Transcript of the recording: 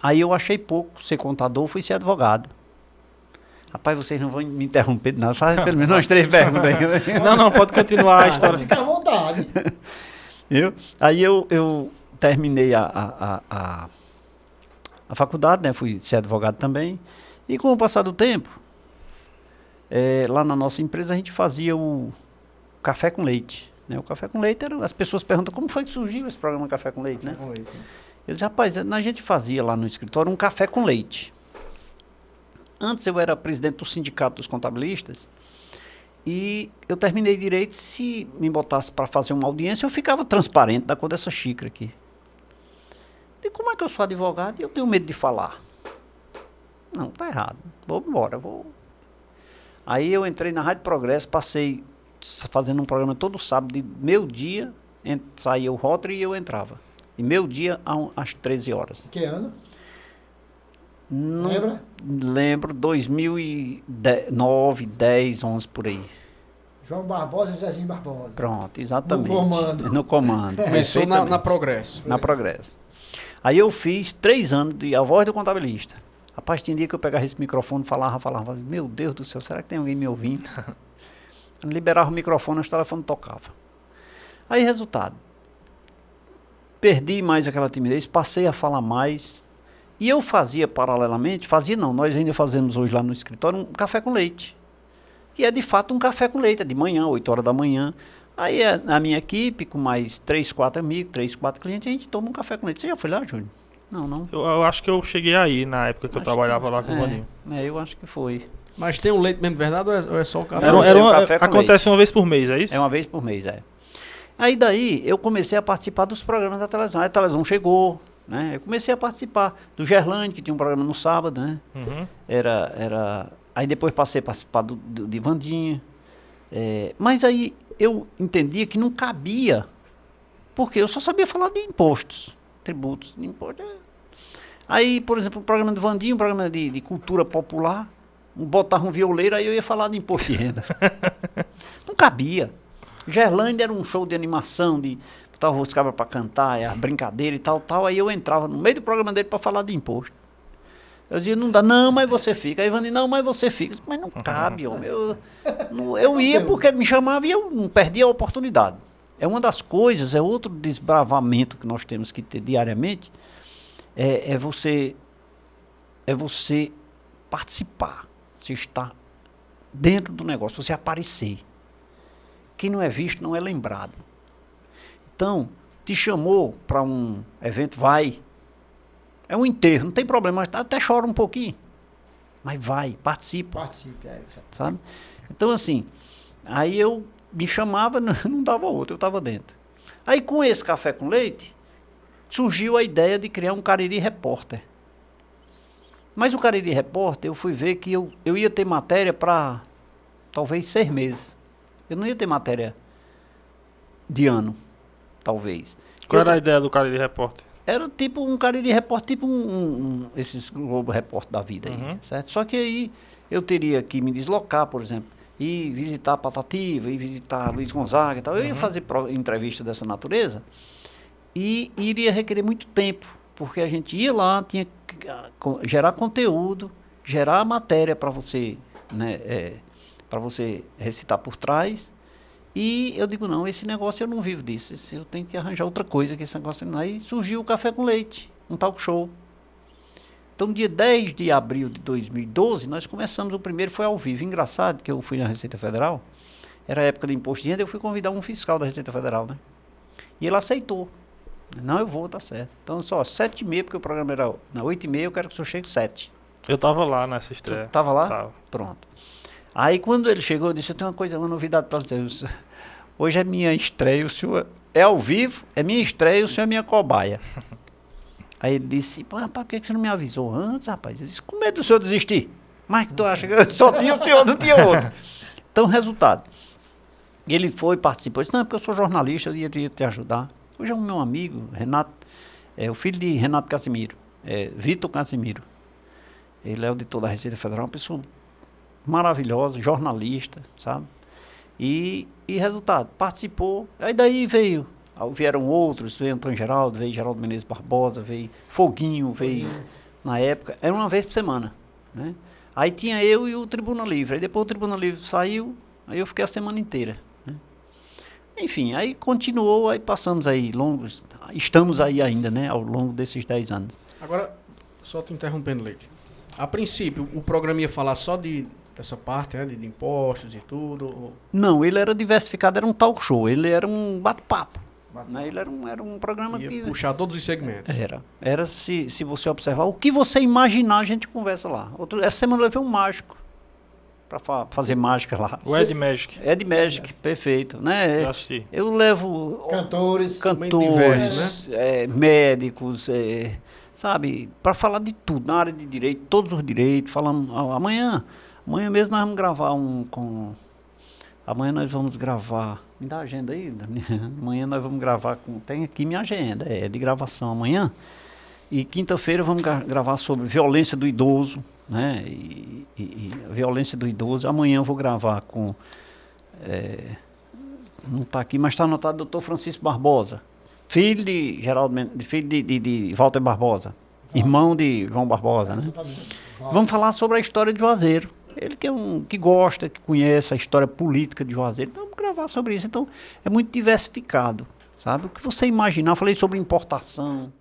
Aí eu achei pouco ser contador, fui ser advogado. Rapaz, vocês não vão me interromper, não. Faz pelo menos umas 3 perguntas aí. Não, pode continuar a história. Fica à vontade. Aí eu terminei a faculdade, né? Fui ser advogado também. E com o passar do tempo, lá na nossa empresa a gente fazia o café com leite. Né? O café com leite era... As pessoas perguntam como foi que surgiu esse programa Café com Leite, né? Eu disse, rapaz, a gente fazia lá no escritório um café com leite. Antes eu era presidente do sindicato dos contabilistas e eu terminei direito. Se me botasse para fazer uma audiência, eu ficava transparente da cor dessa xícara aqui. E como é que eu sou advogado e eu tenho medo de falar? Não, tá errado. Vou embora, Aí eu entrei na Rádio Progresso, passei fazendo um programa todo sábado, de meio-dia, saía o Rotary e eu entrava. De meio-dia às 13 horas. Que ano? Não Lembra? Lembro, 2009, 10, 11 por aí. João Barbosa e Zezinho Barbosa. Pronto, exatamente. No comando. No comando. Começou na Progresso. Na Progresso. Aí eu fiz 3 anos de A Voz do Contabilista. Rapaz, tinha dia que eu pegava esse microfone, falava, meu Deus do céu, será que tem alguém me ouvindo? Eu liberava o microfone, o telefone tocava. Aí, resultado. Perdi mais aquela timidez, passei a falar mais. E eu fazia paralelamente, nós ainda fazemos hoje lá no escritório, um café com leite. Que é de fato um café com leite, é de manhã, 8 horas da manhã. Aí a minha equipe, com mais 3, 4 amigos, 3, 4 clientes, a gente toma um café com leite. Você já foi lá, Júlio? Não. Eu acho que eu cheguei aí, na época que eu trabalhava lá com o Vandinho. Eu acho que foi. Mas tem um leite mesmo de verdade ou é só o café? Acontece uma vez por mês, é isso? É uma vez por mês, Aí daí eu comecei a participar dos programas da televisão. Aí a televisão chegou, né? Eu comecei a participar do Gerlande, que tinha um programa no sábado, né? Uhum. Aí depois passei a participar de Vandinha. Mas aí eu entendia que não cabia, porque eu só sabia falar de impostos, tributos, de impostos. Aí, por exemplo, o programa de Vandinha, um programa de cultura popular, botava um violeiro, aí eu ia falar de imposto de renda. Não cabia. Gerlândia era um show de animação, botava os cabras para cantar, a brincadeira e tal, aí eu entrava no meio do programa dele para falar de imposto. Eu dizia, não dá, não, mas você fica. Aí Vani, não, mas você fica. Mas não cabe, homem. Eu ia porque me chamava e eu não perdia a oportunidade. É uma das coisas, é outro desbravamento que nós temos que ter diariamente, é você participar, você estar dentro do negócio, você aparecer. Quem não é visto não é lembrado. Então, te chamou para um evento, vai. É um enterro, não tem problema, até chora um pouquinho. Mas vai, participa. Participe, sabe? Então, assim, aí eu me chamava, não dava outro, eu estava dentro. Aí, com esse café com leite, surgiu a ideia de criar um Cariri Repórter. Mas o Cariri Repórter, eu fui ver que eu ia ter matéria para talvez 6 meses. Eu não ia ter matéria de ano, talvez. Qual era a ideia do Cariri Repórter? Era tipo um Cariri Repórter, tipo esses Globo Repórter da vida aí, certo? Só que aí eu teria que me deslocar, por exemplo, ir visitar Patativa, ir visitar Luiz Gonzaga e tal. Eu ia fazer entrevista dessa natureza e iria requerer muito tempo, porque a gente ia lá, tinha que gerar conteúdo, gerar matéria para você, né, para você recitar por trás. E eu digo, não, esse negócio eu não vivo disso, eu tenho que arranjar outra coisa que esse negócio. Aí surgiu o Café com Leite, um talk show. Então, dia 10 de abril de 2012, nós começamos, o primeiro foi ao vivo. Engraçado que eu fui na Receita Federal, era a época do imposto de renda, eu fui convidar um fiscal da Receita Federal, né? E ele aceitou. Não, eu vou, tá certo. Então, só 7h30, porque o programa era na 8h30, eu quero que o senhor chegue 7. Eu tava lá nessa estreia. Tava lá? Tava. Pronto. Aí quando ele chegou, eu disse, eu tenho uma novidade para dizer. Hoje é minha estreia, o senhor é ao vivo, é minha estreia e o senhor é minha cobaia. Aí ele disse, pô, rapaz, por que você não me avisou antes, rapaz? Eu disse, com medo do senhor desistir. Mas que tu acha que só tinha o senhor, não tinha outro. Então, resultado. Ele foi, participou, eu disse, não, porque eu sou jornalista, eu ia te ajudar. Hoje é um meu amigo, Renato, o filho de Renato Casimiro, Vitor Casimiro. Ele é auditor da Receita Federal, uma pessoa maravilhosa, jornalista, sabe? E resultado, participou, aí daí vieram outros, veio Antônio Geraldo, veio Geraldo Menezes Barbosa, veio Foguinho, veio na época, era uma vez por semana, né? Aí tinha eu e o Tribuna Livre. Aí depois o Tribuna Livre saiu, aí eu fiquei a semana inteira, né? Enfim, aí continuou, aí passamos aí longos, estamos aí ainda, né, ao longo desses 10 anos. Agora, só te interrompendo, Leite. A princípio, o programa ia falar só dessa parte, né, de impostos e tudo? Não, ele era diversificado, era um talk show, ele era um bate-papo, né? Ele era um programa Ia que... puxar todos os segmentos. Era se você observar, o que você imaginar, a gente conversa lá. Essa semana eu levei um mágico para fazer mágica lá. O Ed Magic. Ed Magic, perfeito, né? Eu assisti. Eu levo Cantores. diverso, médicos, sabe, para falar de tudo, na área de direito, todos os direitos. Falamos amanhã mesmo nós vamos gravar amanhã nós vamos gravar, me dá a agenda aí, amanhã nós vamos gravar tem aqui minha agenda, é de gravação amanhã. E quinta-feira vamos gravar sobre violência do idoso, né? E a violência do idoso. Amanhã eu vou gravar com... não está aqui, mas está anotado, doutor Francisco Barbosa. Filho de Geraldo filho de Walter Barbosa. Irmão de João Barbosa, né? Vamos falar sobre a história de Juazeiro. Ele que gosta, que conhece a história política de Juazeiro. Então vamos gravar sobre isso. Então é muito diversificado, sabe? O que você imaginar, eu falei sobre importação.